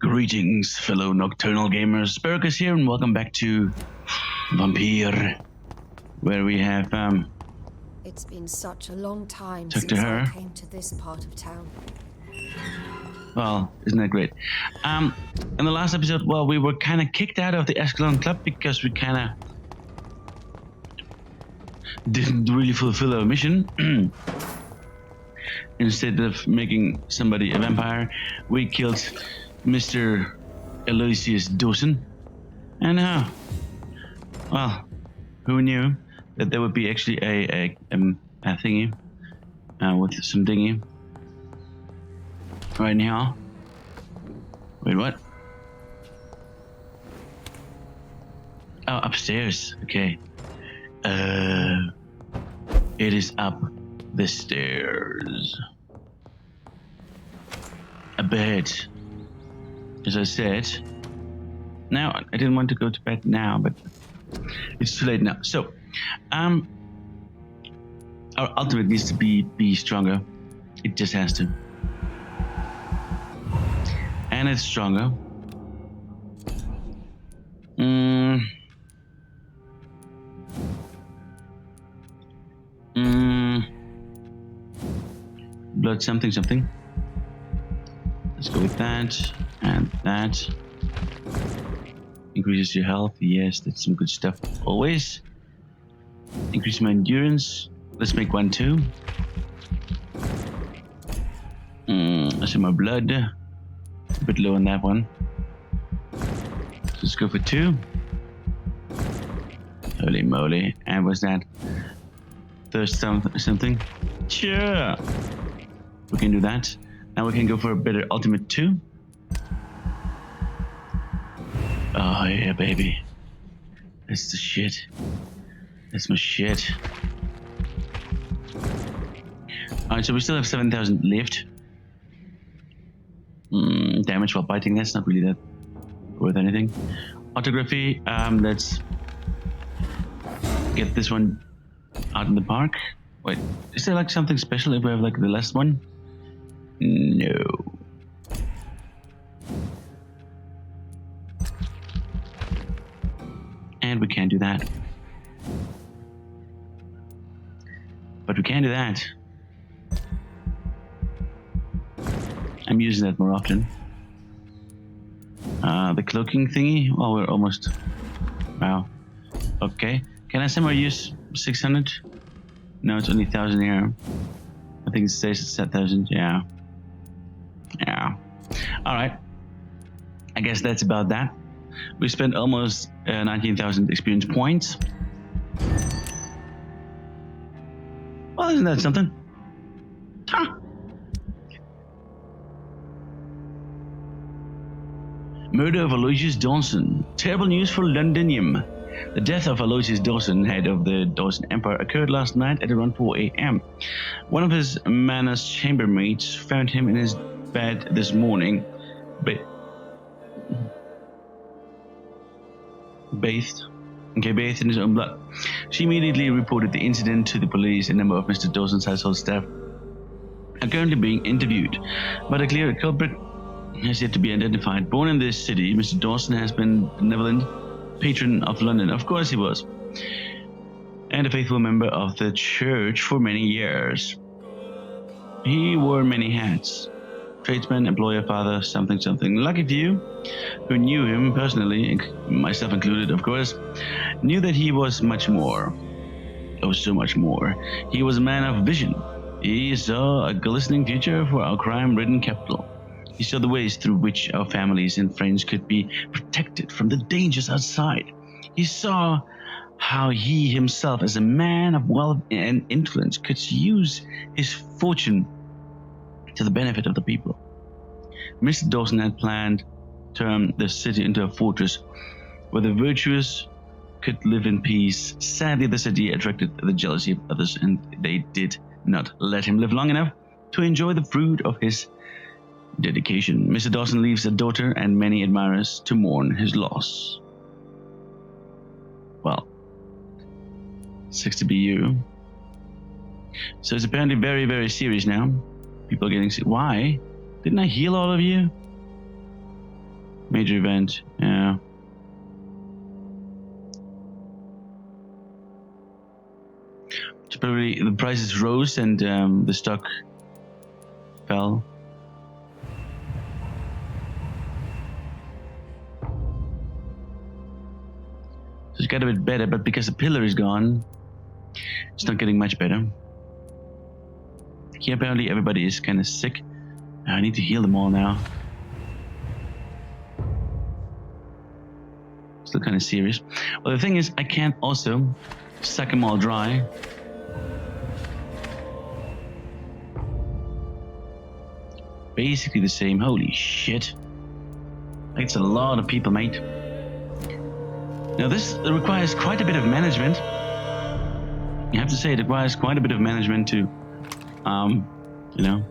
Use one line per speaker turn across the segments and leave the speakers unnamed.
Greetings, fellow nocturnal gamers. Sparrowcus here, and welcome back to VampYr, where we have
It's been such a long time
Talk
since
to her.
I came to this part of town.
well, isn't that great? In the last episode, well, we were kind of kicked out of the Escalon Club because we kind of didn't really fulfill our mission. Instead of making somebody a vampire, we killed Mr. Elias Dawson. And well, who knew that there would be actually a thingy with some dingy right now. Wait, what? Oh, upstairs. Okay. It is up the stairs. A bed. As I said. Now, I didn't want to go to bed now, but it's too late now. So, our ultimate needs to be stronger. It just has to. And it's stronger. Blood something. Let's go with that and that. Increases your health. Yes, that's some good stuff. Always. Increase my endurance. Let's make one too. That's my blood. A bit low on that one. Let's go for 2. Holy moly. And what's that? There's something. Sure. We can do that. Now we can go for a better ultimate 2. Oh yeah, baby. That's the shit. That's my shit. Alright, so we still have 7,000 left. Damage while biting, that's not really that worth anything. Autography, let's get this one out in the park. Wait, is there like something special if we have like the last one? No. And we can't do that. But we can do that. I'm using that more often. The cloaking thingy. Well, we're almost. Wow. Okay. Can I somewhere use 600? No, it's only 1,000 here. I think it says it's 1,000. Yeah. All right. I guess that's about that. We spent almost 19,000 experience points. Well, isn't that something? Huh. Murder of Elias Dawson. Terrible news for Londinium. The death of Elias Dawson, head of the Dawson Empire, occurred last night at around 4 a.m. One of his manor's chambermaids found him in his bed this morning, bathed in his own blood. She immediately reported the incident to the police. A number of Mr. Dawson's household staff are currently being interviewed, but a clear culprit has yet to be identified. Born in this city, Mr. Dawson has been benevolent patron of London. Of course he was. And a faithful member of the church for many years. He wore many hats. Tradesman, employer, father, something. Lucky few who knew him personally, myself included, of course, knew that he was much more. Oh, so much more. He was a man of vision. He saw a glistening future for our crime-ridden capital. He saw the ways through which our families and friends could be protected from the dangers outside. He saw how he himself, as a man of wealth and influence, could use his fortune to the benefit of the people. Mr. Dawson had planned to turn the city into a fortress where the virtuous could live in peace. Sadly, the city attracted the jealousy of others, and they did not let him live long enough to enjoy the fruit of his dedication. Mr. Dawson leaves a daughter and many admirers to mourn his loss. Well, 60 BU. So it's apparently very, very serious now. People are getting sick. Why? Didn't I heal all of you? Major event, yeah. So probably the prices rose and the stock fell. So it's got a bit better, but because the pillar is gone, it's not getting much better. Here apparently everybody is kind of sick. I need to heal them all now. Still kind of serious. Well, the thing is, I can't also suck them all dry. Basically the same. Holy shit. It's a lot of people, mate. Now this requires quite a bit of management. You have to say it requires quite a bit of management to, you know,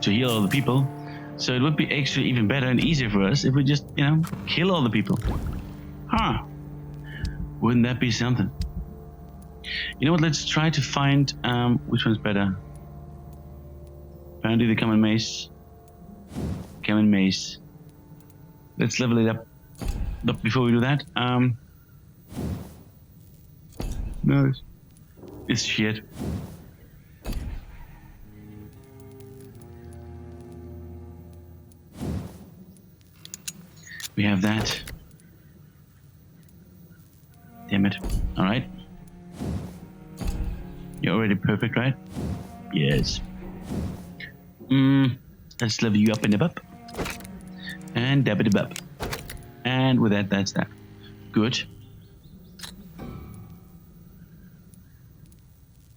to heal all the people. So it would be actually even better and easier for us if we just, you know, kill all the people. Huh. Wouldn't that be something? You know what, let's try to find which one's better. Apparently the common mace. Common mace. Let's level it up. But before we do that, no, it's shit. We have that. Damn it. Alright. You're already perfect, right? Yes. Let's level you up and up. And dab it up. And with that, that's that. Good.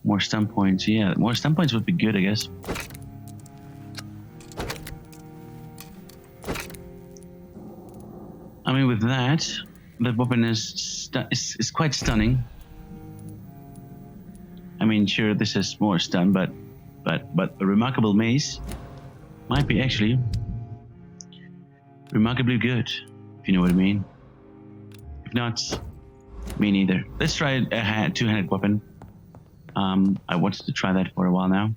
More stun points. Yeah, more stun points would be good, I guess. I mean, with that, the weapon is quite stunning. I mean, sure, this is more stun, but a remarkable mace might be actually remarkably good, if you know what I mean. If not, me neither. Let's try a two-handed weapon. I wanted to try that for a while now.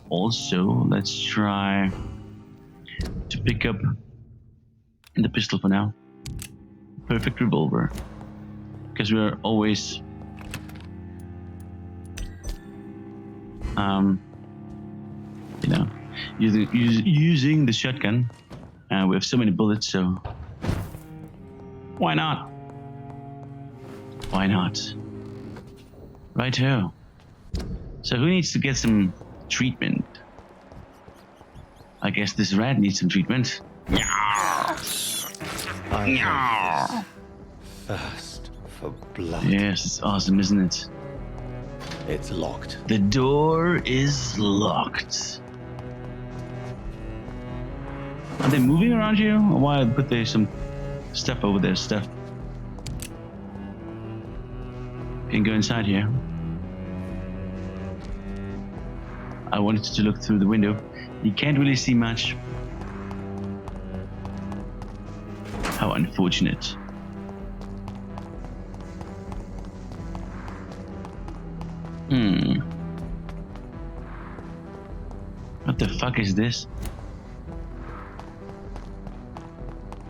Also, let's try to pick up the pistol for now. Perfect revolver. Because we're always you know, using the shotgun. We have so many bullets, so why not? Why not? Righto. So who needs to get some treatment? I guess this rat needs some treatment.
Thirst for blood.
Yes, it's awesome, isn't it?
It's locked.
The door is locked. Are they moving around here? Or why put there some stuff over there? Stuff. Can go inside here. I wanted to look through the window. You can't really see much. How unfortunate. What the fuck is this?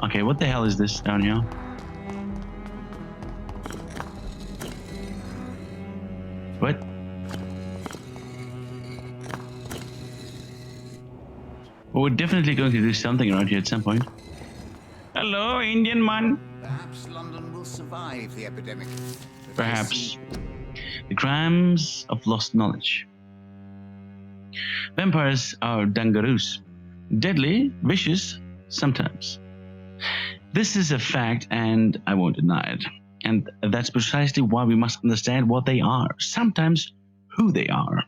Okay, what the hell is this down here? What? Well, we're definitely going to do something around here at some point. Hello, Indian man.
Perhaps London will survive the epidemic.
Perhaps. The crimes of lost knowledge. Vampires are dangaroos. Deadly, vicious, sometimes. This is a fact and I won't deny it. And that's precisely why we must understand what they are, sometimes who they are,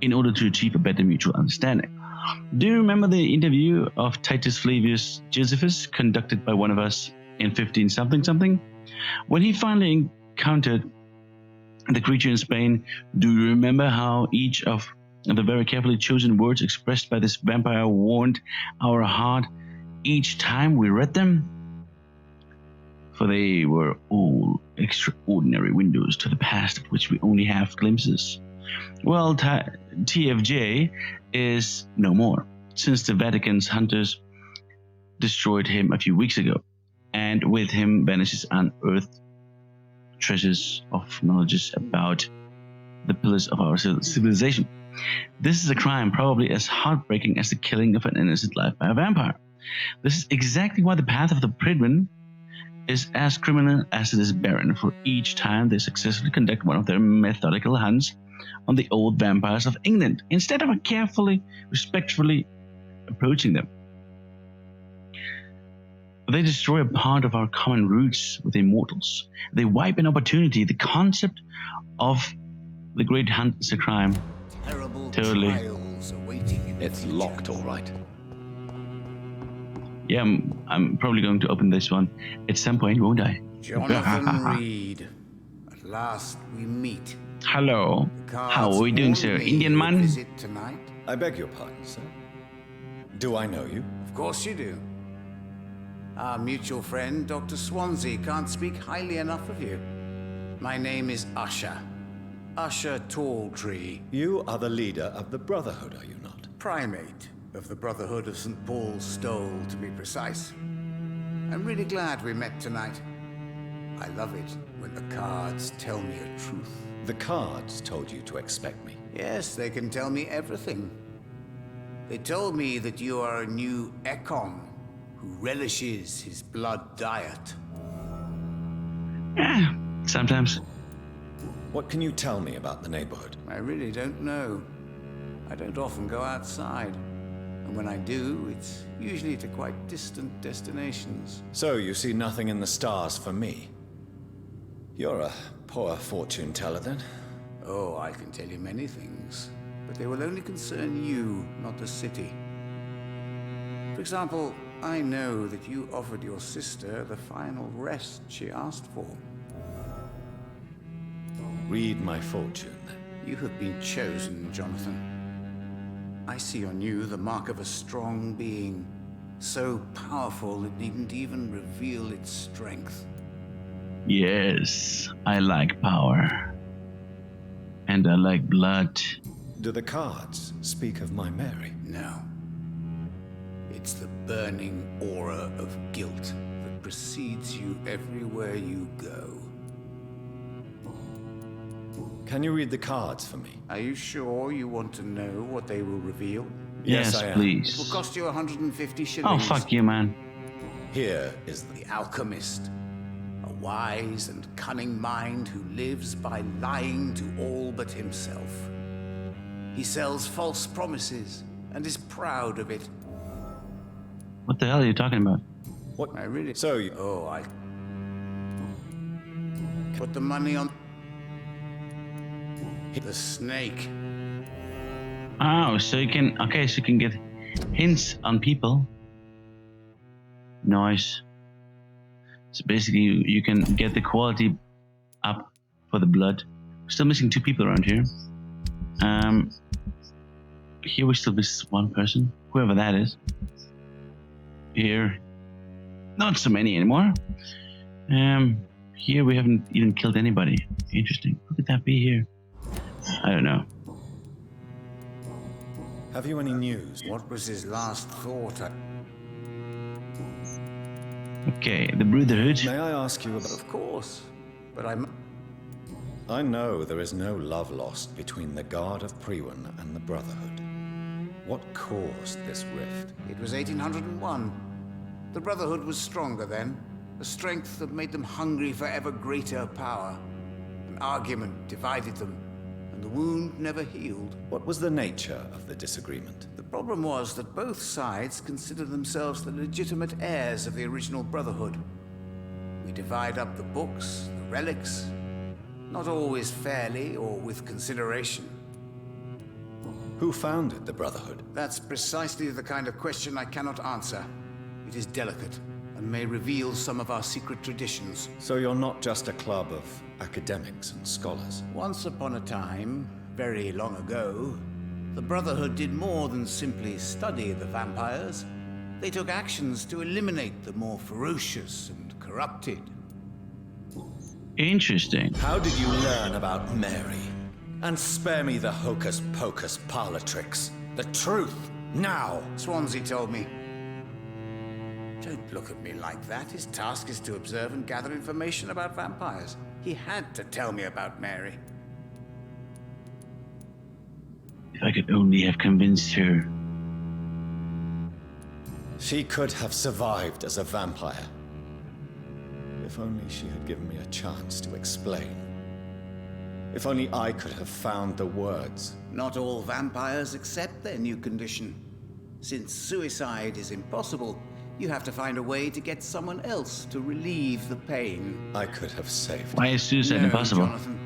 in order to achieve a better mutual understanding. Do you remember the interview of Titus Flavius Josephus conducted by one of us in 15-something? When he finally encountered the creature in Spain, do you remember how each of the very carefully chosen words expressed by this vampire warmed our heart each time we read them? For they were all extraordinary windows to the past of which we only have glimpses. Well, TFJ is no more, since the Vatican's hunters destroyed him a few weeks ago, and with him vanishes unearthed treasures of knowledge about the pillars of our civilization. This is a crime probably as heartbreaking as the killing of an innocent life by a vampire. This is exactly why the path of the Pridwen is as criminal as it is barren, for each time they successfully conduct one of their methodical hunts on the old vampires of England, instead of carefully, respectfully approaching them. They destroy a part of our common roots with the immortals. They wipe an opportunity. The concept of the great hunt is a crime.
Terrible
Totally.
trials awaiting in the
It's
future.
locked, all right.
Yeah, I'm probably going to open this one at some point, won't I?
Jonathan Reed. At last we meet.
Hello.
The cards
How are we doing,
warned
sir?
me
Indian
you'd
man?
Visit tonight.
I beg your pardon, sir. Do I know you?
Of course you do. Our mutual friend, Dr. Swansea, can't speak highly enough of you. My name is Usher. Usher Talltree,
You are the leader of the Brotherhood, are you not?
primate of the Brotherhood of St. Paul's Stole, to be precise. I'm really glad we met tonight. I love it when the cards tell me a truth.
The cards told you to expect me.
Yes, they can tell me everything. They told me that you are a new Ekon who relishes his blood diet.
Yeah, sometimes.
What can you tell me about the neighborhood?
I really don't know. I don't often go outside. And when I do, it's usually to quite distant destinations.
So you see nothing in the stars for me? You're a poor fortune teller, then?
Oh, I can tell you many things, but they will only concern you, not the city. For example, I know that you offered your sister the final rest she asked for.
Read my fortune, then.
You have been chosen, Jonathan. I see on you the mark of a strong being, so powerful it needn't even reveal its strength.
Yes, I like power. And I like blood.
Do the cards speak of my Mary?
No. It's the burning aura of guilt that precedes you everywhere you go.
Can you read the cards for me?
Are you sure you want to know what they will reveal?
Yes,
Yes,
I am.
It will
please.
cost you 150
Oh,
shillings.
fuck you, man.
Here is
The alchemist, a wise and cunning mind who lives by lying to all but himself. He sells false promises and is proud of it.
What the hell are you talking about?
what?
I really...
So you...
Oh, I... Put the money on... The snake.
Oh, so you can... Okay, so you can get hints on people. Nice. So basically, you can get the quality up for the blood. Still missing 2 people around here. Here we still miss 1 person, whoever that is. Here, not so many anymore. Here we haven't even killed anybody. Interesting. Who could that be here? I don't know.
Have you any news?
What was his last thought?
Okay, the Brotherhood.
May I ask you about...
Of course, but I'm...
I know there is no love lost between the Guard of Pridwen and the Brotherhood. What caused this rift?
It was 1801. The Brotherhood was stronger then, a strength that made them hungry for ever greater power. An argument divided them, and the wound never healed.
What was the nature of the disagreement?
The problem was that both sides considered themselves the legitimate heirs of the original Brotherhood. We divide up the books, the relics, not always fairly or with consideration.
Who founded the Brotherhood?
That's precisely the kind of question I cannot answer. It is delicate and may reveal some of our secret traditions.
So you're not just a club of academics and scholars.
Once upon a time, very long ago, the Brotherhood did more than simply study the vampires. They took actions to eliminate the more ferocious and corrupted.
Interesting.
How did you learn about Mary? And spare me the hocus-pocus parlor tricks. The truth, now!
Swansea told me. Don't look at me like that. His task is to observe and gather information about vampires. He had to tell me about Mary.
If I could only have convinced her.
She could have survived as a vampire. If only she had given me a chance to explain. If only I could have found the words.
Not all vampires accept their new condition. Since suicide is impossible, you have to find a way to get someone else to relieve the pain.
I could have saved.
Why is suicide
No,
impossible?
Jonathan.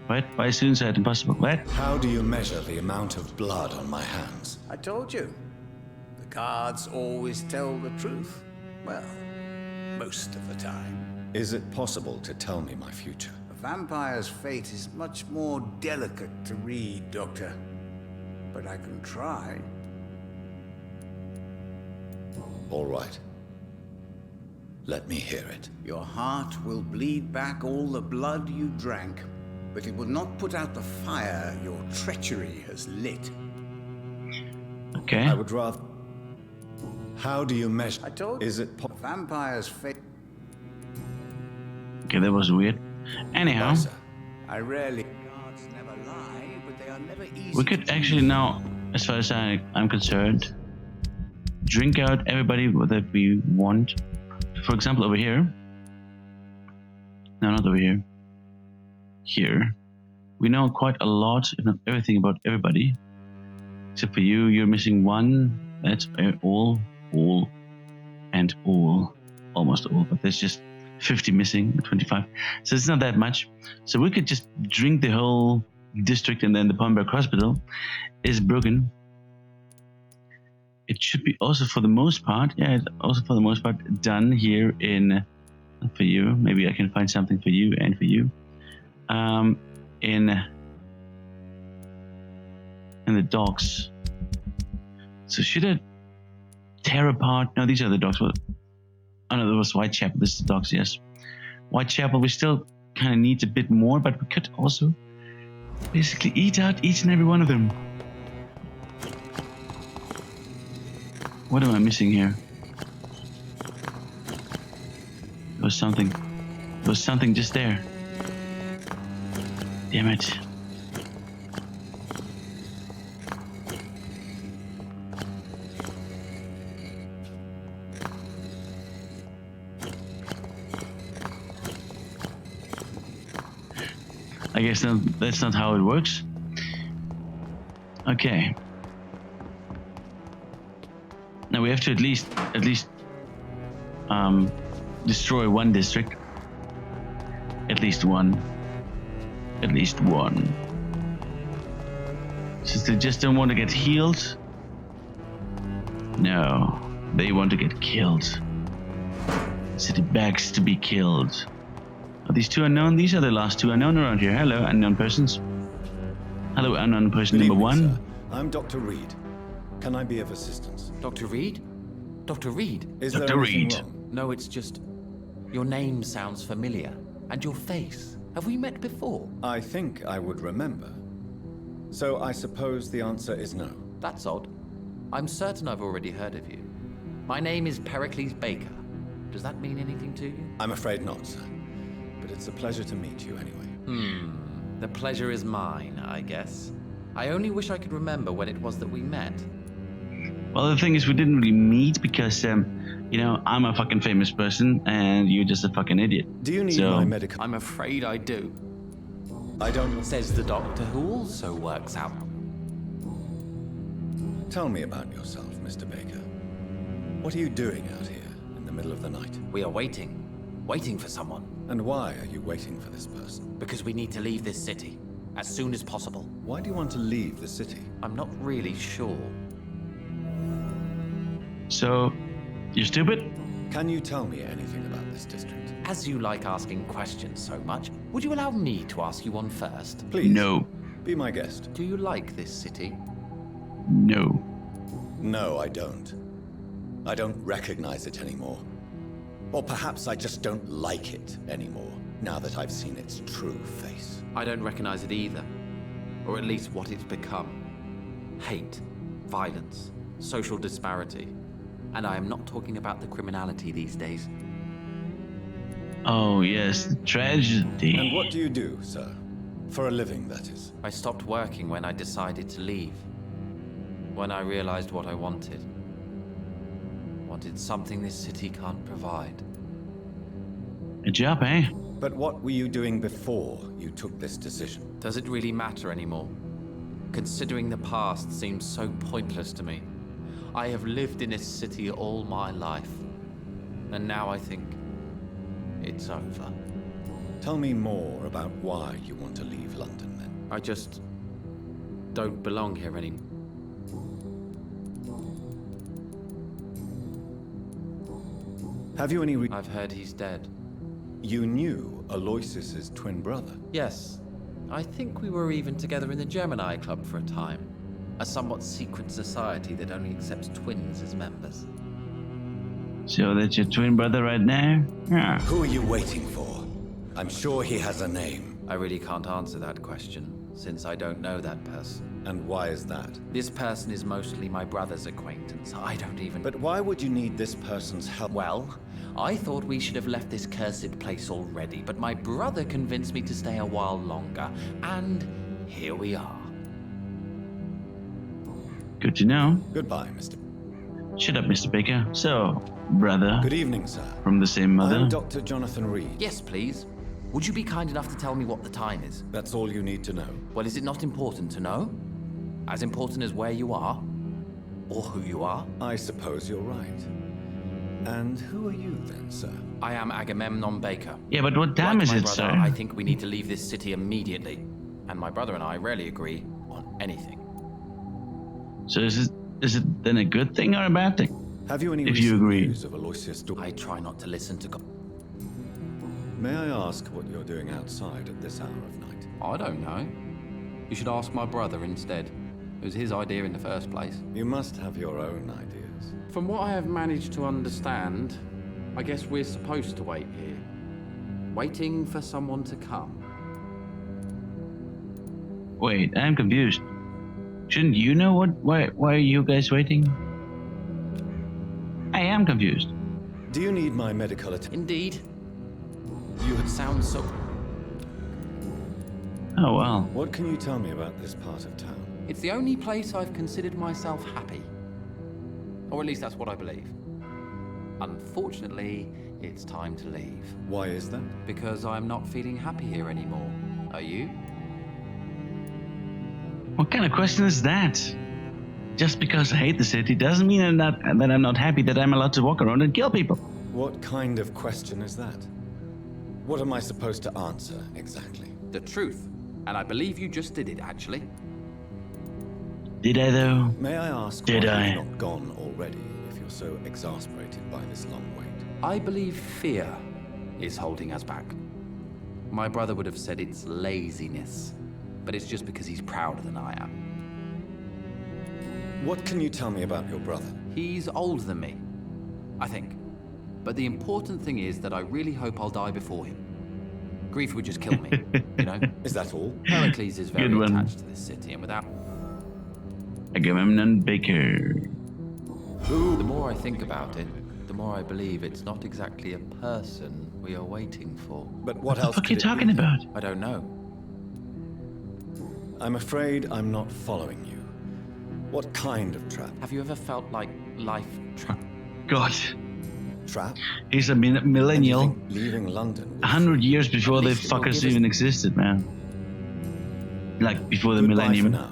What? Why is suicide impossible? What?
How do you measure the amount of blood on my hands?
I told you. The cards always tell the truth. Well, most of the time.
Is it possible to tell me my future?
A vampire's fate is much more delicate to read, Doctor. But I can try.
All right. Let me hear it.
Your heart will bleed back all the blood you drank, but it will not put out the fire your treachery has lit.
Okay.
I would rather... How do you measure?
I told you.
Is it
A vampire's fate...
Okay, that was weird. Anyhow,
Eliza,
I rarely... Cards never lie, but they are never easy
we could actually now, as far as I'm concerned, drink out everybody that we want. For example, over here. No, not over here. Here. We know quite a lot, if not everything, about everybody. Except for you, you're missing one. That's all, and all. Almost all, but there's just 50 missing, 25. So it's not that much. So we could just drink the whole district, and then the Pomberg Hospital is broken. It should be also for the most part, done here in, for you, maybe I can find something for you and for you, in the docks. So should I tear apart? No, these are the docks. Oh no, there was Whitechapel. This is the docks, yes. Whitechapel, we still kind of need a bit more, but we could also basically eat out each and every one of them. What am I missing here? There was something. There was something just there. Damn it. I guess that's not how it works. Okay. Now we have to at least destroy one district. At least one. At least one. Since they just don't want to get healed. No, they want to get killed. City begs to be killed. Are these two unknown? These are the last two unknown around here. Hello, unknown persons. Hello, unknown person
Good
number
evening,
one.
sir. I'm Dr. Reed. Can I be of assistance?
Dr. Reed? Dr. Reed?
Is
Dr.
there anything
Reed.
wrong?
No, it's just... Your name sounds familiar. And your face. Have we met before?
I think I would remember. So I suppose the answer is no.
That's odd. I'm certain I've already heard of you. My name is Pericles Baker. Does that mean anything to you?
I'm afraid not, sir. But it's a pleasure to meet you anyway.
The pleasure is mine, I guess. I only wish I could remember when it was that we met.
Well, the thing is, we didn't really meet because, you know, I'm a fucking famous person and you're just a fucking idiot.
Do you need
So-
my medical...
I'm afraid I do,
I don't...
says the doctor who also works out.
Tell me about yourself, Mr. Baker. What are you doing out here in the middle of the night?
We are waiting for someone,
And why are you waiting for this person?
because we need to leave this city as soon as possible.
Why do you want to leave the city?
I'm not really sure.
So, you're stupid?
Can you tell me anything about this district?
As you like asking questions so much, would you allow me to ask you one first?
Please.
No.
Be my guest.
Do you like this city?
No.
No, I don't. I don't recognize it anymore. Or perhaps I just don't like it anymore, now that I've seen its true face.
I don't recognize it either. Or at least what it's become. Hate. violence, social disparity. And I am not talking about the criminality these days.
Oh, yes, the tragedy.
And what do you do, sir? For a living, that is.
I stopped working when I decided to leave. When I realized what I wanted. Wanted something this city can't provide.
A job, eh?
But what were you doing before you took this decision?
Does it really matter anymore? Considering the past seems so pointless to me. I have lived in this city all my life. And now I think it's over.
Tell me more about why you want to leave London, then.
I just don't belong here anymore.
Have you any
I've heard he's dead.
You knew Aloysius's twin brother?
Yes. I think we were even together in the Gemini Club for a time. A somewhat secret society that only accepts twins as members.
So that's your twin brother right now? Yeah.
Who are you waiting for? I'm sure he has a name.
I really can't answer that question, since I don't know that person.
And why is that?
This person is mostly my brother's acquaintance. I don't even...
But why would you need this person's help?
Well, I thought we should have left this cursed place already, but my brother convinced me to stay a while longer, and here we are.
Good to know.
Goodbye, Mr.
Shut up, Mr. Baker. So, brother.
Good evening, sir.
From the same mother?
I'm Dr. Jonathan Reed.
Yes, please. Would you be kind enough to tell me what the time is?
That's all you need to know.
Well, is it not important to know? As important as where you are? Or who you are?
I suppose you're right. And who are you then, sir?
I am Agamemnon Baker.
Yeah, but what time
Like
is
my
it,
brother,
sir?
I think we need to leave this city immediately. And my brother and I rarely agree on anything.
So is it then a good thing or a bad thing?
Have you any
If you
recent
agree.
news of Aloysius Dawson?
I try not to listen to...
May I ask what you're doing outside at this hour of night?
I don't know. You should ask my brother instead. It was his idea in the first place.
You must have your own ideas.
From what I have managed to understand, I guess we're supposed to wait here. Waiting for someone to come.
Wait, I'm confused. Shouldn't you know why are you guys waiting? I am confused.
Do you need my medical attention?
Indeed.
You
It sounds so...
Oh, well.
What can you tell me about this part of town?
It's the only place I've considered myself happy. Or at least that's what I believe. Unfortunately, it's time to leave.
Why is that?
Because I'm not feeling happy here anymore. Are you?
What kind of question is that? Just because I hate the city doesn't mean that I'm not happy that I'm allowed to walk around and kill people.
What kind of question is that? What am I supposed to answer, exactly?
The truth. And I believe you just did it, actually.
Did I though?
May I ask
Did
why
I?
you've not gone already, if you're so exasperated by this long wait?
I believe fear is holding us back. My brother would have said it's laziness, but it's just because he's prouder than I am.
What can you tell me about your brother?
He's older than me, I think. But the important thing is that I really hope I'll die before him. Grief would just kill me, you know?
Is that all?
Pericles is very
Good one.
attached to this city, and without...
Agamemnon Baker.
The more I think about it, the more I believe it's not exactly a person we are waiting for.
But what
What the
else
fuck are
could
you
it
talking
be?
about?
I don't know.
I'm afraid I'm not following you. What kind of trap?
Have you ever felt like life
God,
Trap?
he's a
And you
millennial.
think leaving London was
100 years before
At
the
least it will
fuckers
give us-
even existed, man. Like before the
Goodbye
millennium.
for now.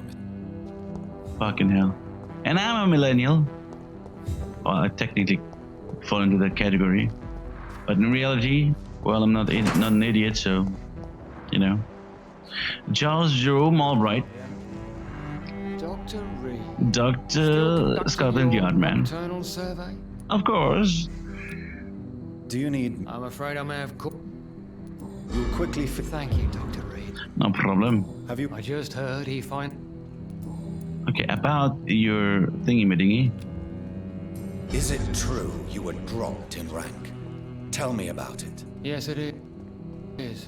Fucking hell. And I'm a millennial. Well, I technically fall into that category. But in reality, well, I'm not an idiot, so, you know. Charles Jerome Albright,
Dr. Reed.
Dr. Scotland Yard man.
Internal survey?
Of course.
Do you need...
I'm afraid I may have caught.
You'll quickly
Thank you, Dr. Reed.
No problem.
Have you...
I just heard he
Okay, about your thingy-madingy.
Is it true you were dropped in rank? Tell me about it.
Yes, it is.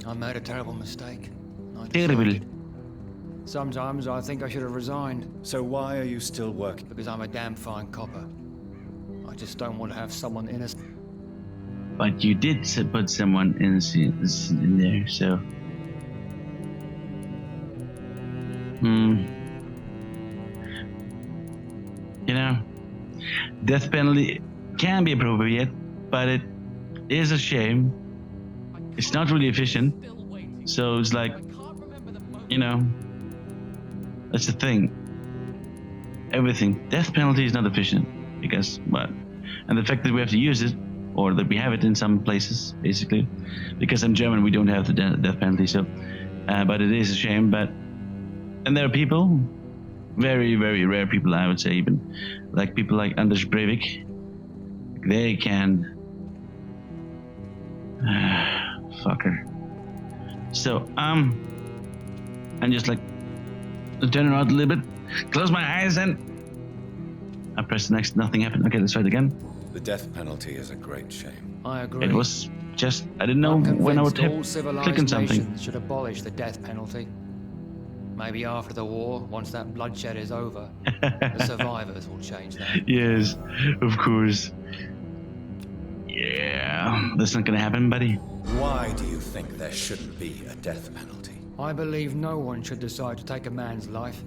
I made a terrible mistake. I
Terrible.
decided Sometimes I think I should have resigned,
So why are you still working?
because I'm a damn fine copper. I just don't want to have someone innocent.
But you did put someone innocent in there, so. You know, death penalty can be appropriate, but it is a shame. It's not really efficient, so it's like, you know, that's the thing. Everything, death penalty is not efficient because what? And the fact that we have to use it, or that we have it in some places, basically, because I'm German, we don't have the death penalty. So, but it is a shame. And there are people, very, very rare people, I would say, even like people like Anders Breivik. They can, fucker. So, I'm just like turn around a little bit, close my eyes, and I press the next. Nothing happened. Okay, let's try it again.
The death penalty is a great shame.
I agree.
It was just, I didn't know
I'm
when I would
convinced all
click on
civilized
something.
nations should abolish the death penalty. Maybe after the war, once that bloodshed is over, the survivors will change that.
Yes, of course. Yeah, that's not gonna happen, buddy.
Why do you think there shouldn't be a death penalty?
I believe no one should decide to take a man's life.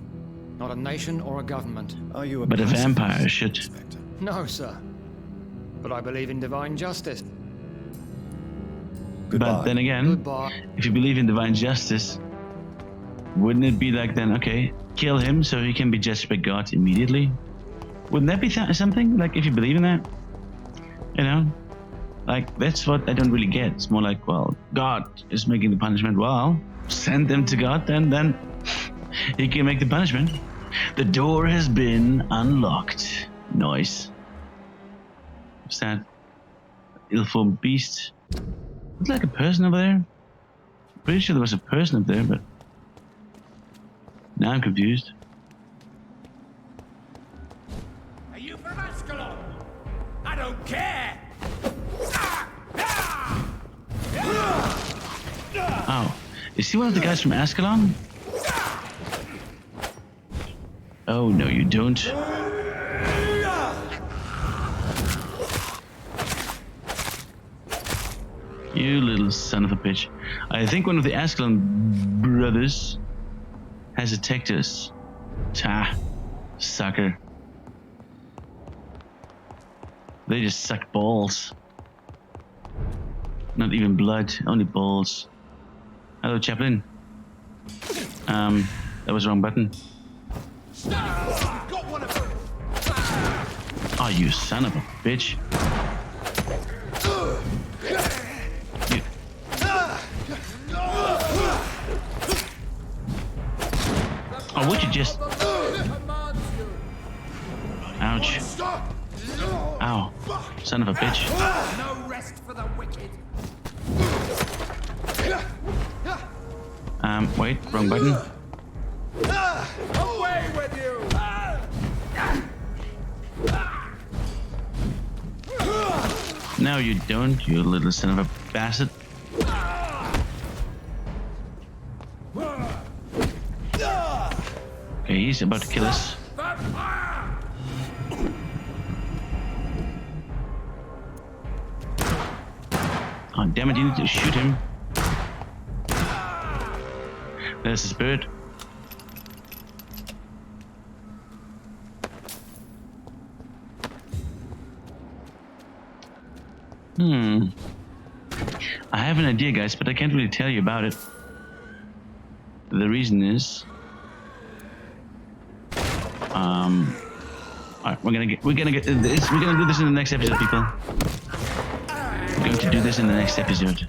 Not a nation or a government.
Are you a
But a
pacifist,
vampire should.
Inspector?
No, sir. But I believe in divine justice.
Goodbye.
But then again,
Goodbye.
if you believe in divine justice, wouldn't it be like then, okay, kill him so he can be judged by God immediately? Wouldn't that be something? Like, if you believe in that? You know? Like, that's what I don't really get. It's more like, well, God is making the punishment. Well, send them to God, then he can make the punishment. The door has been unlocked. Nice. What's that? Ill-formed beast. Looks like a person over there. Pretty sure there was a person up there, but now I'm confused.
Are you from Ascalon? I don't care!
Oh, is he one of the guys from Ascalon? Oh, no, you don't. You little son of a bitch. I think one of the Ascalon brothers has attacked us. Ta, sucker. They just suck balls. Not even blood, only balls. Hello, Chaplain. That was the wrong button. Oh, you son of a bitch. You. Oh, would you just... Ouch. Ow. Son of a bitch.
No rest for the wicked.
Wait, wrong button.
Away with you!
No, you don't, you little son of a bastard. Okay, he's about to kill us. Oh, damn it, you need to shoot him. There's the spirit. I have an idea, guys, but I can't really tell you about it. The reason is, alright, we're gonna do this in the next episode, people. We're going to do this in the next episode.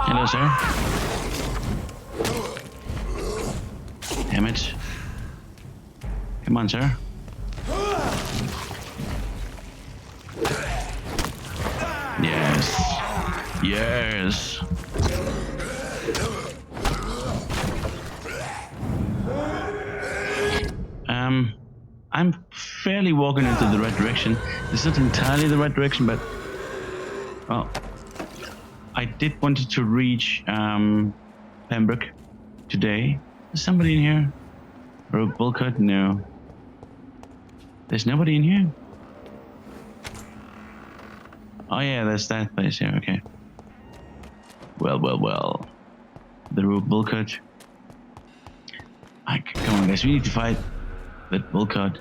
Hello, sir. Damn it. Come on, sir. Yes. Yes. I'm fairly walking into the right direction. It's not entirely the right direction, but well, I did wanted to reach Pembroke today. Is somebody in here? Rogue Bulkhead? No. There's nobody in here? Oh yeah, there's that place here, okay. Well. The Rogue Bulkhead. Come on guys, we need to fight that Bulkhead.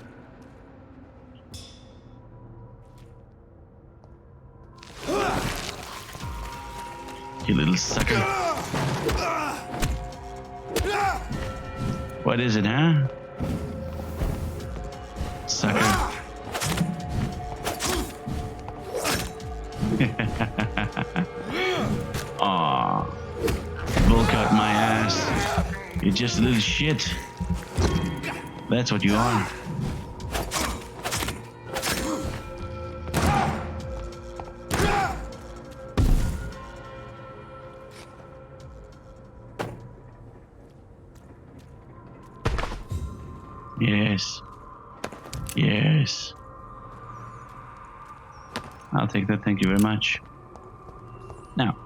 You little sucker. What is it, huh? Sucker. Aw. Bull cut my ass. You're just a little shit. That's what you are. Yes. Yes. I'll take that, thank you very much. Now.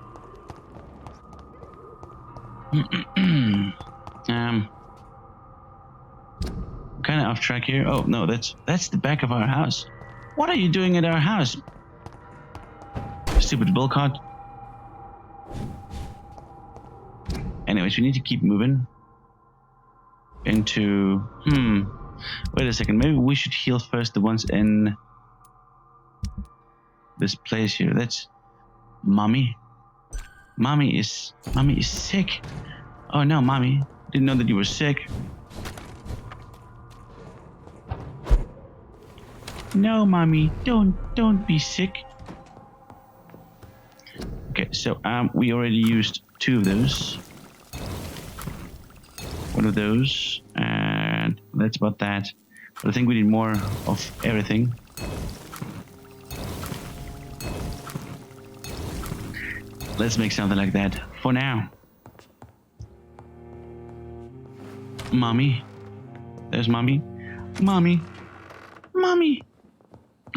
Kind of off track here. Oh, no, that's the back of our house. What are you doing at our house? Stupid bull cart. Anyways, we need to keep moving. Into wait a second, maybe we should heal first the ones in this place here. That's mommy is sick. Oh no, mommy, didn't know that you were sick. No, mommy, don't be sick. Okay, so we already used 2 of those. One of those, and that's about that. But I think we need more of everything. Let's make something like that for now. Mommy. There's mommy. Mommy. Mommy.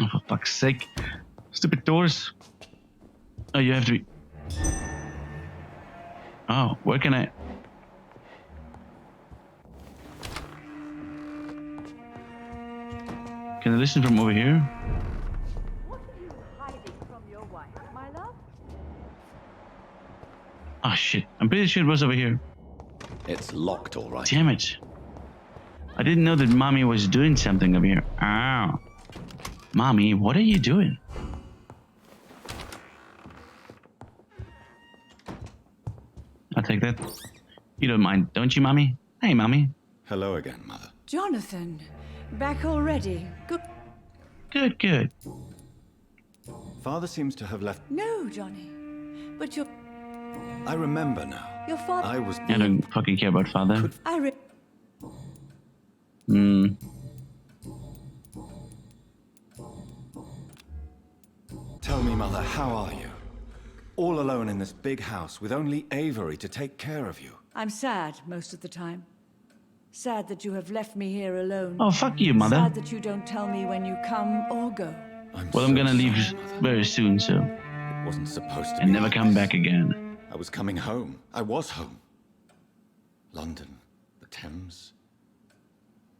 Oh, for fuck's sake. Stupid doors. Oh, you have to be... Oh, where can I... Can I listen from over here?
What are you hiding from your wife, my love?
Oh shit, I'm pretty sure it was over here.
It's locked, all right.
Damn it. I didn't know that mommy was doing something over here. Ow. Mommy, what are you doing? I'll take that. You don't mind, don't you, mommy? Hey, mommy.
Hello again, Mother.
Jonathan, back already.
Good.
Father seems to have left...
No, Johnny. But your
I remember now.
father...
I was...
I don't fucking care about father.
Tell me, Mother, how are you? All alone in this big house with only Avery to take care of you.
I'm sad most of the time. Sad that you have left me here alone.
Oh, fuck you, mother.
Sad that you don't tell me when you come or go.
Well, I'm gonna leave very soon, so...
It wasn't supposed to be.
And never
like
come
this.
back again.
I was coming home. I was home. London, the Thames.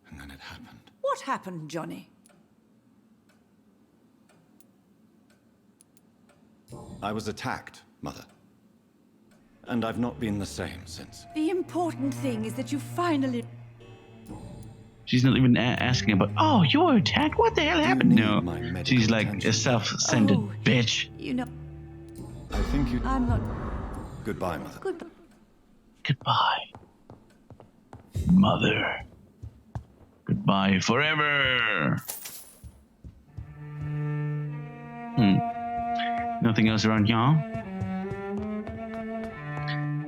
And then it happened.
What happened, Johnny?
I was attacked, Mother. And I've not been the same since.
The important thing is that you finally...
She's not even asking about, oh, you were attacked? What the hell happened?
need
No,
my medical
she's like
attention?
a self-centered
Oh.
bitch.
You know...
I think you...
I'm not...
Goodbye, Mother.
Goodbye.
Goodbye, mother. Goodbye forever. Nothing else around here?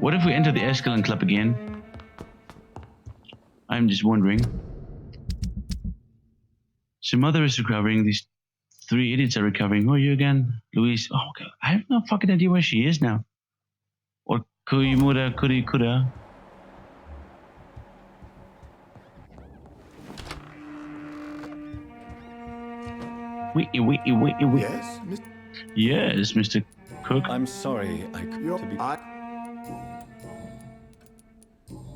What if we enter the Escalon Club again? I'm just wondering. So mother is recovering. These 3 idiots are recovering. Who are you again? Louise. Oh, God. I have no fucking idea where she is now. Or Kurimura Kurikura. Wait.
Yes, Mr.
Yes, Mr. cook.
I'm sorry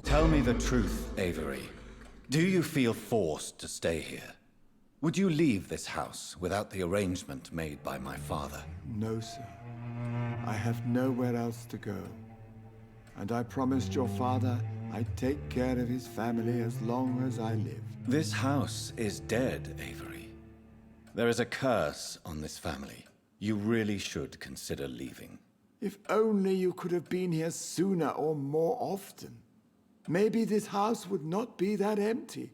Tell me the truth, Avery. Do you feel forced to stay here? Would you leave this house without the arrangement made by my father?
No, sir. I have nowhere else to go. And I promised your father I'd take care of his family as long as I live.
This house is dead, Avery. There is a curse on this family. You really should consider leaving.
If only you could have been here sooner or more often. Maybe this house would not be that empty.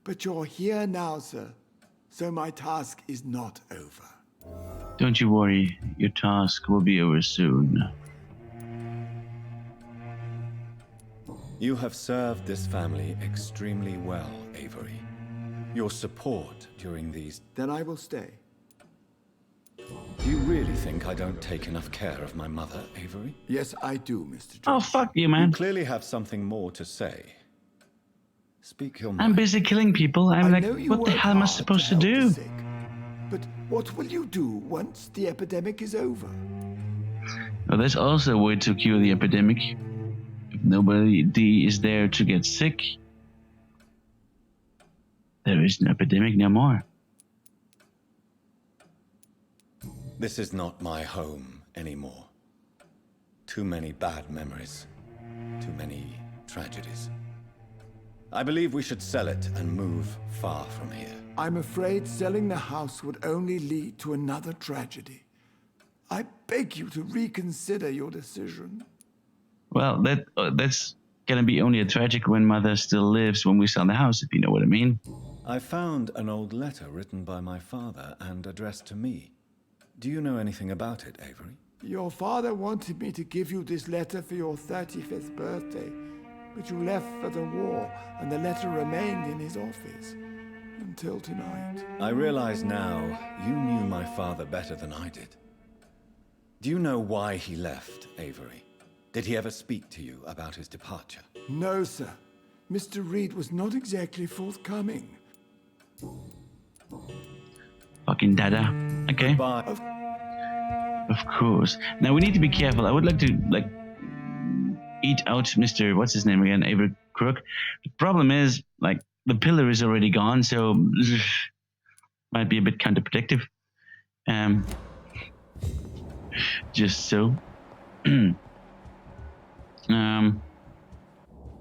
But you're here now, sir. So my task is not over.
Don't you worry, your task will be over soon.
You have served this family extremely well, Avery. Your support during these...
Then I will stay.
Do you really think I don't take enough care of my mother, Avery?
Yes, I do, Mr. Jones.
Oh, fuck you, man.
You clearly have something more to say. Speak your mind.
I'm busy killing people. I'm like, what the hell am I supposed to do?
But what will you do once the epidemic is over?
Well, there's also a way to cure the epidemic. If nobody is there to get sick, there is an epidemic no more.
This is not my home anymore. Too many bad memories. Too many tragedies. I believe we should sell it and move far from here.
I'm afraid selling the house would only lead to another tragedy. I beg you to reconsider your decision.
Well, that's gonna be only a tragic when mother still lives when we sell the house, if you know what I mean.
I found an old letter written by my father and addressed to me. Do you know anything about it, Avery?
Your father wanted me to give you this letter for your 35th birthday, but you left for the war, and the letter remained in his office until tonight.
I realize now you knew my father better than I did. Do you know why he left, Avery? Did he ever speak to you about his departure?
No, sir. Mr. Reed was not exactly forthcoming.
Fucking dada. Okay.
Bye.
Of course. Now we need to be careful. I would like to eat out Mr. What's his name again? Avery Crook. The problem is the pillar is already gone, so might be a bit counterproductive. Just so. And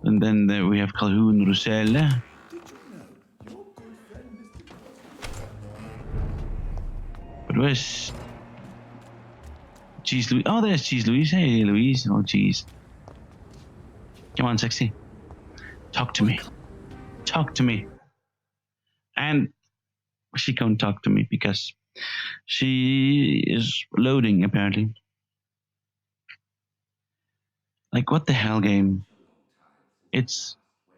then there we have Calhoun Roussel. But where's Cheese Louise? Oh, there's Cheese Louise. Hey, Louise. Oh, jeez. Come on, sexy. Talk to me. Talk to me. And she can't talk to me because she is loading, apparently. Like, what the hell, game? It's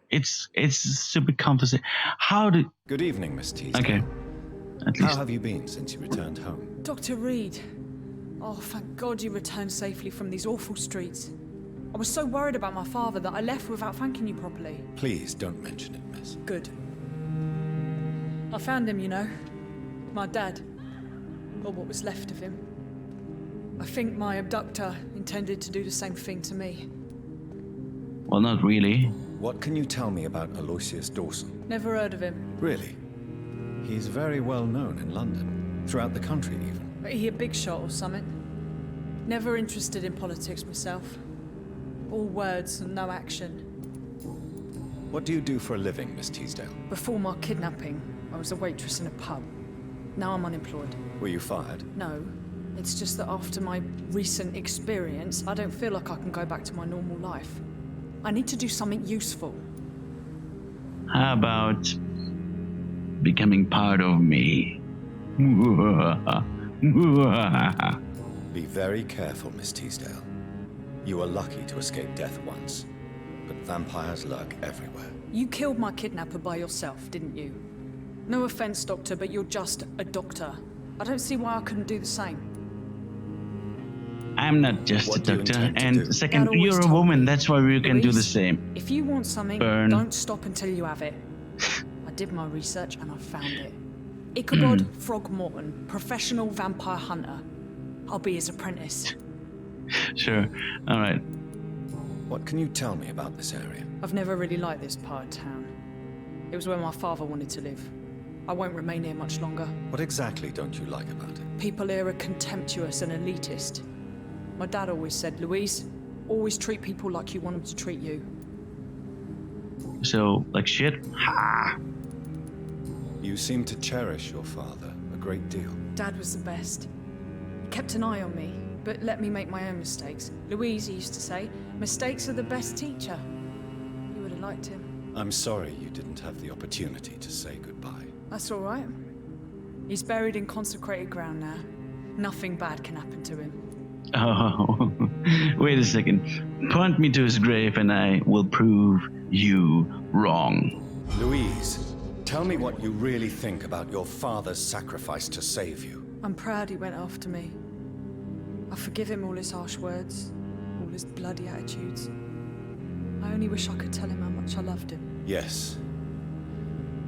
super complicated. How did...
Good evening, Miss Teasdale.
Okay. At least.
How have you been since you returned home?
Dr. Reed. Oh, thank God you returned safely from these awful streets. I was so worried about my father that I left without thanking you properly.
Please don't mention it, miss.
Good. I found him, you know. My dad. Or what was left of him. I think my abductor intended to do the same thing to me.
Well, not really.
What can you tell me about Elias Dawson?
Never heard of him.
Really? He's very well known in London, throughout the country even.
But he a big shot or something. Never interested in politics myself. All words and no action.
What do you do for a living, Miss Teasdale?
Before my kidnapping, I was a waitress in a pub. Now I'm unemployed.
Were you fired?
No. It's just that after my recent experience, I don't feel like I can go back to my normal life. I need to do something useful.
How about becoming part of me?
Be very careful, Miss Teasdale. You were lucky to escape death once, but vampires lurk everywhere.
You killed my kidnapper by yourself, didn't you? No offense, Doctor, but you're just a doctor. I don't see why I couldn't do the same.
I'm not just a doctor, and second,
Dad always
you're a
told
woman,
me,
that's why we can do the
Louise,
same.
If you want something,
Burn.
don't stop until you have it. I did my research and I found it. Ichabod Throgmorton, professional vampire hunter. I'll be his apprentice.
Sure. All right.
What can you tell me about this area?
I've never really liked this part of town. It was where my father wanted to live. I won't remain here much longer.
What exactly don't you like about it?
People here are contemptuous and elitist. My dad always said, Louise, always treat people like you want them to treat you.
So, like shit? Ha!
You seem to cherish your father a great deal.
Dad was the best. He kept an eye on me, but let me make my own mistakes. Louise, he used to say, mistakes are the best teacher. You would have liked him.
I'm sorry you didn't have the opportunity to say goodbye.
That's all right. He's buried in consecrated ground now. Nothing bad can happen to him.
Oh, wait a second. Point me to his grave and I will prove you wrong.
Louise, tell me what you really think about your father's sacrifice to save you.
I'm proud he went after me. I forgive him all his harsh words, all his bloody attitudes. I only wish I could tell him how much I loved him.
Yes.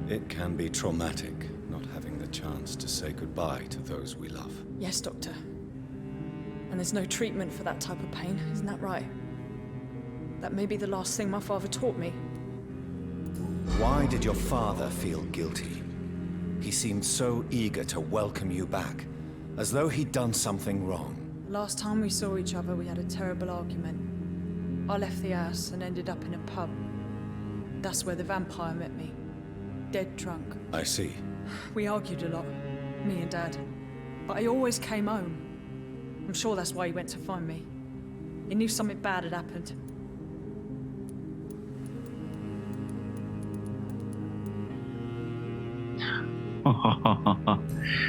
It can be traumatic not having the chance to say goodbye to those we love.
Yes, Doctor. And there's no treatment for that type of pain, isn't that right? That may be the last thing my father taught me.
Why did your father feel guilty? He seemed so eager to welcome you back, as though he'd done something wrong.
Last time we saw each other, we had a terrible argument. I left the house and ended up in a pub. That's where the vampire met me. Dead drunk.
I see.
We argued a lot, me and Dad. But I always came home. I'm sure that's why he went to find me. He knew something bad had happened.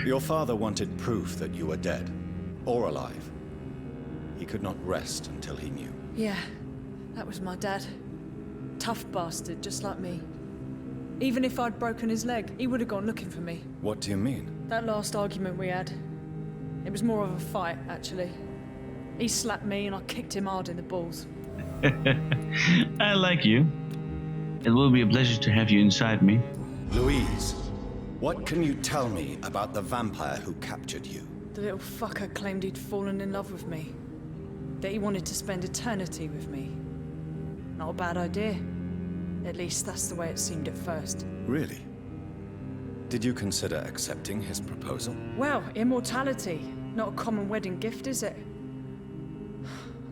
Your father wanted proof that you were dead, or alive. He could not rest until he knew.
Yeah, that was my dad. Tough bastard, just like me. Even if I'd broken his leg, he would have gone looking for me.
What do you mean?
That last argument we had, it was more of a fight, actually. He slapped me and I kicked him hard in the balls.
I like you. It will be a pleasure to have you inside me.
Louise, what can you tell me about the vampire who captured you?
The little fucker claimed he'd fallen in love with me. That he wanted to spend eternity with me. Not a bad idea. At least that's the way it seemed at first.
Really? Did you consider accepting his proposal?
Well, immortality. Not a common wedding gift, is it?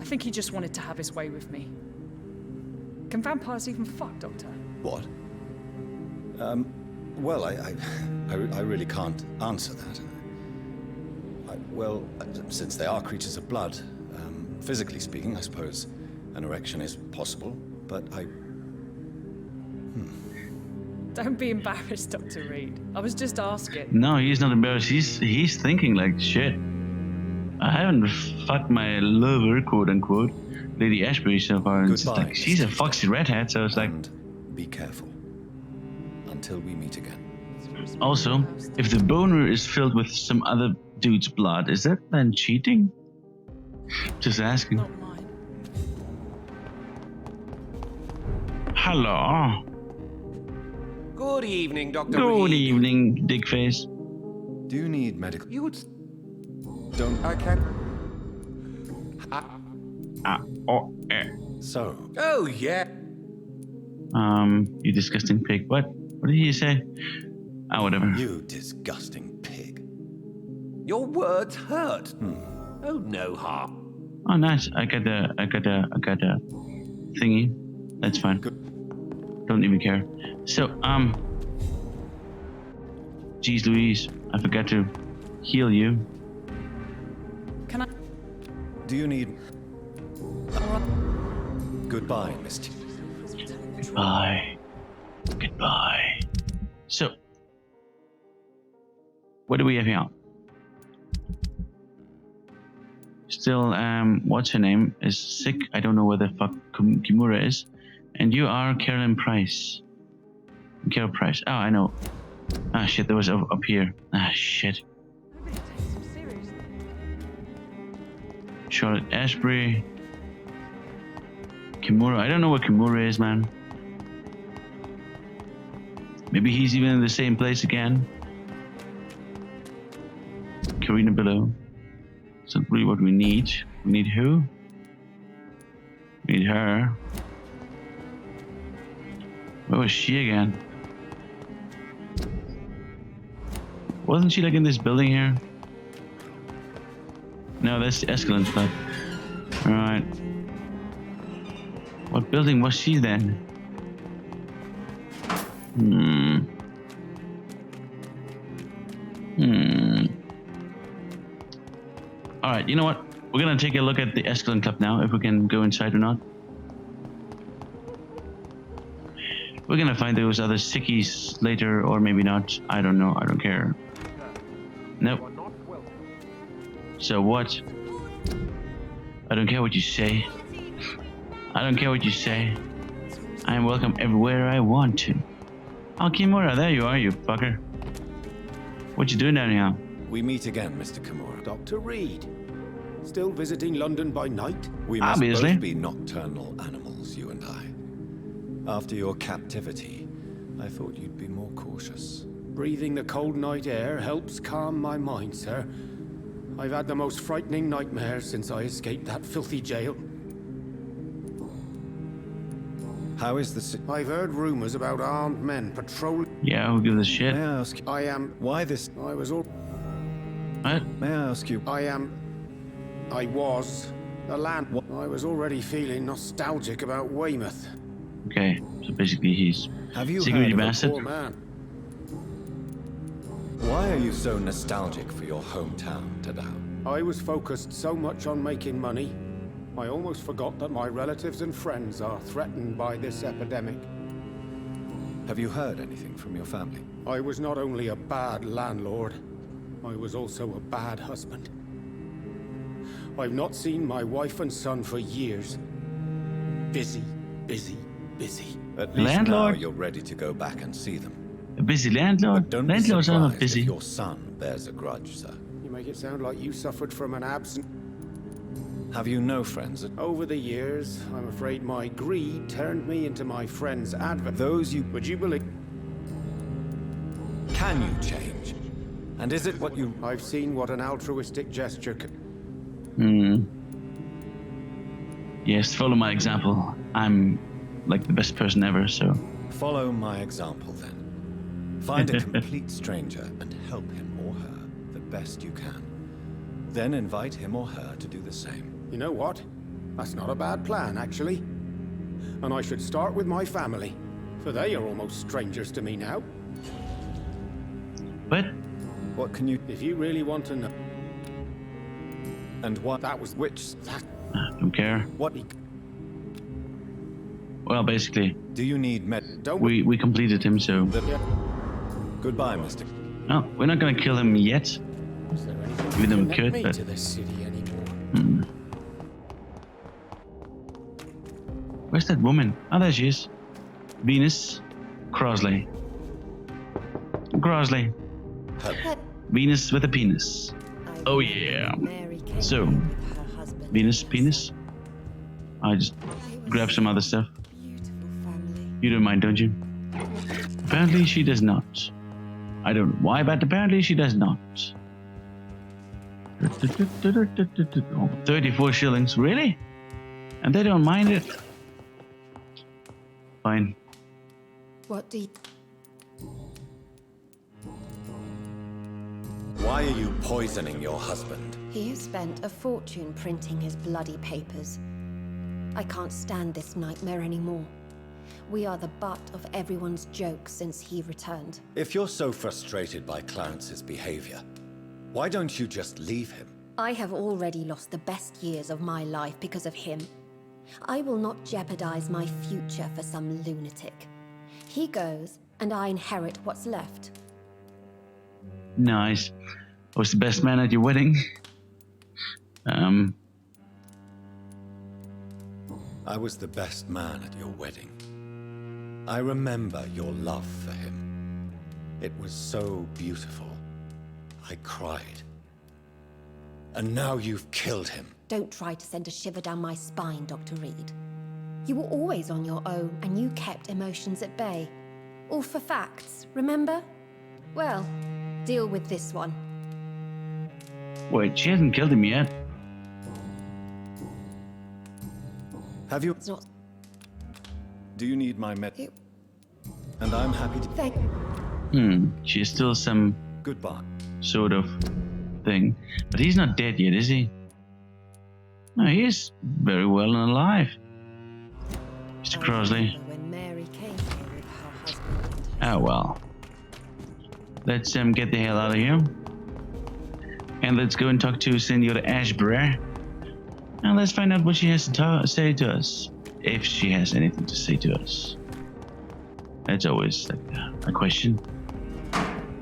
I think he just wanted to have his way with me. Can vampires even fuck, Doctor?
What? Well, I really can't answer that. Well, since they are creatures of blood, physically speaking, I suppose an erection is possible, but
Don't be embarrassed, Dr. Reed. I was just asking.
No, he's not embarrassed. He's thinking like, shit. I haven't fucked my lover, quote unquote, Lady Ashbury so far. And it's
Goodbye,
like, she's a foxy redhead, so it's like.
And be careful. Until we meet again.
Also, if the boner is filled with some other dude's blood, is that then cheating? Just asking.
Not mine.
Hello.
Good evening, Dr.
Good
Reed.
evening, Dickface.
Do you need medical?
You would...
Don't.
I can...
So.
Oh, yeah.
You disgusting pig. What? What did he say? Ah, whatever.
You disgusting pig.
Your words hurt. Oh, no harm.
Oh, nice. I got a thingy. That's fine.
Good.
Don't even care. So, geez Louise, I forgot to heal you.
Can I?
Do you need? Goodbye, Miss T.
Goodbye. Goodbye. So, what do we have here? Still, what's her name is sick. I don't know where the fuck Kimura is. And you are Carolyn Price. Carol Price. Oh, I know. Ah, shit, that was up here. Ah, shit. Charlotte Ashbury. Kimura. I don't know what Kimura is, man. Maybe he's even in the same place again. Karina below. That's not really what we need. We need who? We need her. Where was she again? Wasn't she like in this building here? No, that's the Escalon Club. Alright. What building was she then? Alright, you know what? We're gonna take a look at the Escalon Club now, if we can go inside or not. We're gonna find those other sickies later, or maybe not. I don't know, I don't care. Nope. So what? I don't care what you say. I don't care what you say. I am welcome everywhere I want to. Oh, Kimura, there you are, you fucker. What you doing down here?
We meet again, Mr. Kimura.
Dr. Reed. Still visiting London by night?
We must
Obviously.
both be nocturnal animals, you and I. After your captivity, I thought you'd be more cautious.
Breathing the cold night air helps calm my mind, sir. I've had the most frightening nightmares since I escaped that filthy jail.
How is the
I've heard rumors about armed men patrolling.
Yeah, who gives a shit?
May I ask
I am...
why this?
I was all...
What?
May I ask you?
I was a land. I was already feeling nostalgic about Weymouth.
Okay, so basically he's
Have you
security
heard of
bastard.
Poor man.
Why are you so nostalgic for your hometown, Tadao?
I was focused so much on making money, I almost forgot that my relatives and friends are threatened by this epidemic.
Have you heard anything from your family?
I was not only a bad landlord, I was also a bad husband. I've not seen my wife and son for years. Busy, busy, busy.
At least
Landlord?
now you're ready to go back and see them.
A busy landlord?
But don't be
Landlords are not
surprised
busy.
if your son bears a grudge, sir.
You make it sound like you suffered from an absent...
Have you no friends at
Over the years, I'm afraid my greed turned me into my friend's advocate.
those you...
Would you believe...
Can you change? And is it what you...
I've seen what an altruistic gesture can...
Yes, follow my example. I'm like the best person ever, so...
Follow my example, then. Find a complete stranger and help him or her the best you can. Then invite him or her to do the same.
You know what? That's not a bad plan, actually. And I should start with my family, for they are almost strangers to me now.
What?
What can you...
If you really want to know...
And what...
That was...
Which...
That...
Don't care.
What...
Well, basically,
Do you need med...
Don't...
we completed him, so...
Yeah.
Goodbye, Mr.
No, we're not gonna kill him yet.
Is there anything
Even though we
connect
could,
me
but...
to this city anymore?
Where's that woman? Oh, there she is. Venus Crosley. Crosley.
But
Venus with a penis.
I
Oh,
remember
yeah.
Mary came
So,
with her husband.
Venus penis. I just
They were
grab some other stuff.
beautiful family.
You don't mind, don't you? Apparently she does not. I don't know why, but apparently she does not. 34 shillings, really? And they don't mind it? Fine.
What do you...
Why are you poisoning your husband?
He has spent a fortune printing his bloody papers. I can't stand this nightmare anymore. We are the butt of everyone's jokes since he returned.
If you're so frustrated by Clarence's behavior, why don't you just leave him?
I have already lost the best years of my life because of him. I will not jeopardize my future for some lunatic. He goes, and I inherit what's left.
Nice. I was the best man at your wedding.
I was the best man at your wedding. I remember your love for him. It was so beautiful. I cried. And now you've killed him.
Don't try to send a shiver down my spine, Dr. Reed. You were always on your own, and you kept emotions at bay. All for facts, remember? Well, deal with this one.
Wait, she hasn't killed him yet.
Have you?
It's not.
Do you need my med?
It-
And I'm happy to.
Thank.
She's still some
Goodbye.
sort of thing. But he's not dead yet, is he? No, he is very well and alive. Mr.
I
Crosley.
remember when Mary came here with her husband.
Oh well. Let's get the hell out of here. And let's go and talk to Senora Ashbray. And let's find out what she has to say to us. If she has anything to say to us. That's always like a question.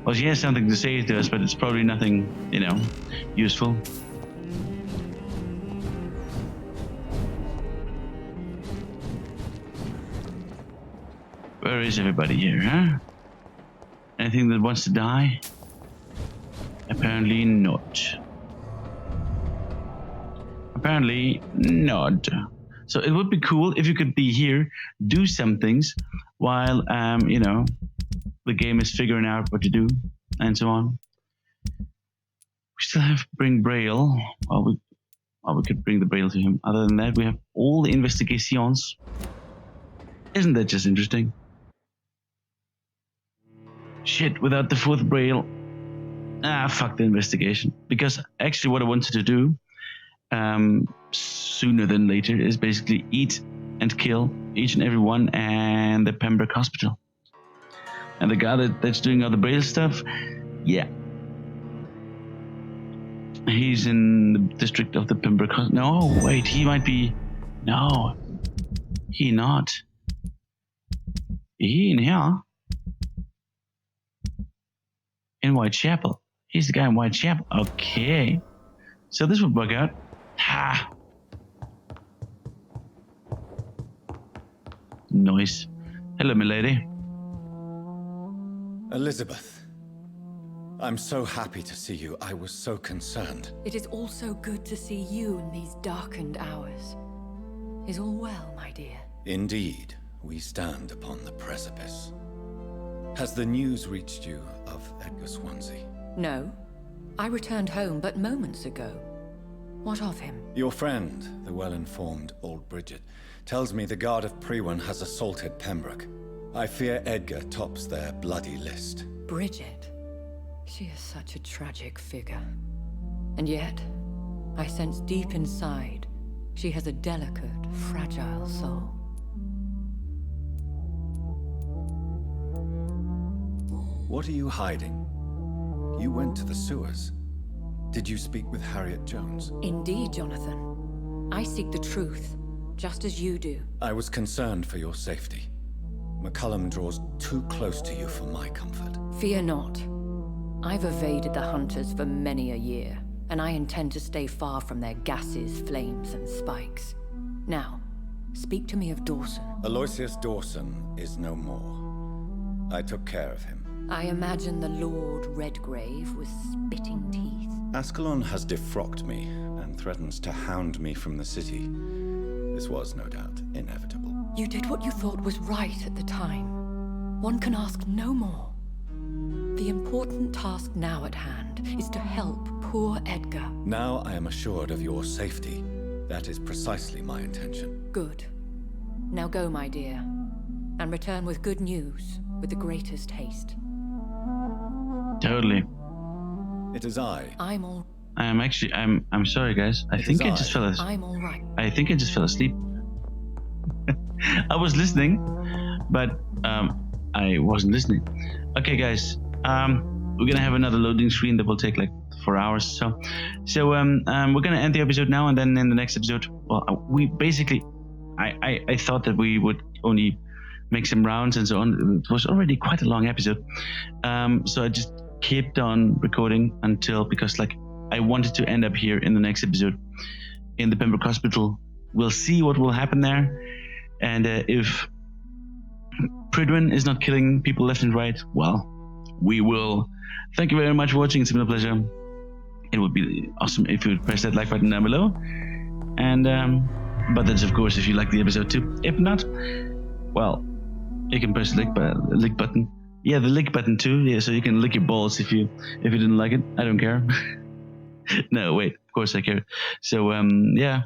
Well, she has something to say to us, but it's probably nothing, useful. Where is everybody here, huh? Anything that wants to die? Apparently not. Apparently not. So it would be cool if you could be here, do some things, while the game is figuring out what to do, and so on. We still have to bring Braille. Well, we could bring the Braille to him. Other than that, we have all the investigations. Isn't that just interesting? Shit, without the fourth Braille. Fuck the investigation. Because actually what I wanted to do, sooner than later, is basically eat and kill each and every one and the Pembroke Hospital. And the guy that's doing all the Braille stuff, yeah. He's in the district of the Pembroke Hospital. No, wait, he might be... No, he not. He in here? In Whitechapel. He's the guy in Whitechapel. Okay. So this would work out. Ha! Nice. Hello, milady.
Elizabeth. I'm so happy to see you. I was so concerned.
It is also good to see you in these darkened hours. Is all well, my dear?
Indeed, we stand upon the precipice. Has the news reached you of Edgar Swansea?
No. I returned home but moments ago. What of him?
Your friend, the well-informed old Bridget, tells me the Guard of Prewan has assaulted Pembroke. I fear Edgar tops their bloody list.
Bridget? She is such a tragic figure. And yet, I sense deep inside, she has a delicate, fragile soul.
What are you hiding? You went to the sewers. Did you speak with Harriet Jones?
Indeed, Jonathan. I seek the truth, just as you do.
I was concerned for your safety. McCullum draws too close to you for my comfort.
Fear not. I've evaded the hunters for many a year, and I intend to stay far from their gases, flames, and spikes. Now, speak to me of Dawson.
Elias Dawson is no more. I took care of him.
I imagine the Lord Redgrave with spitting teeth.
Ascalon has defrocked me and threatens to hound me from the city. This was, no doubt, inevitable.
You did what you thought was right at the time. One can ask no more. The important task now at hand is to help poor Edgar.
Now I am assured of your safety. That is precisely my intention.
Good. Now go, my dear, and return with good news with the greatest haste.
Totally.
It is I.
I'm
sorry, guys. I think I just fell asleep.
I'm all right.
I think I just fell asleep. I was listening, but I wasn't listening. Okay, guys. We're gonna have another loading screen that will take like 4 hours. So we're gonna end the episode now, and then in the next episode, well, we basically, I thought that we would only make some rounds and so on. It was already quite a long episode, so I just kept on recording because like I wanted to end up here in the next episode in the Pembroke Hospital. We'll see what will happen there, and if Pridwin is not killing people left and right, well, we will. Thank you very much for watching. It's been a pleasure. It would be awesome if you would press that like button down below, and but that's of course if you like the episode too. If not, well, you can press the lick button. Yeah, the lick button too. Yeah, so you can lick your balls if you didn't like it. I don't care. No, wait. Of course I care. So yeah,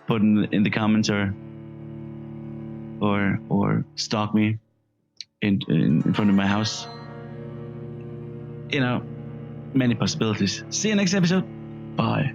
put in the comments or stalk me in front of my house. You know, many possibilities. See you next episode. Bye.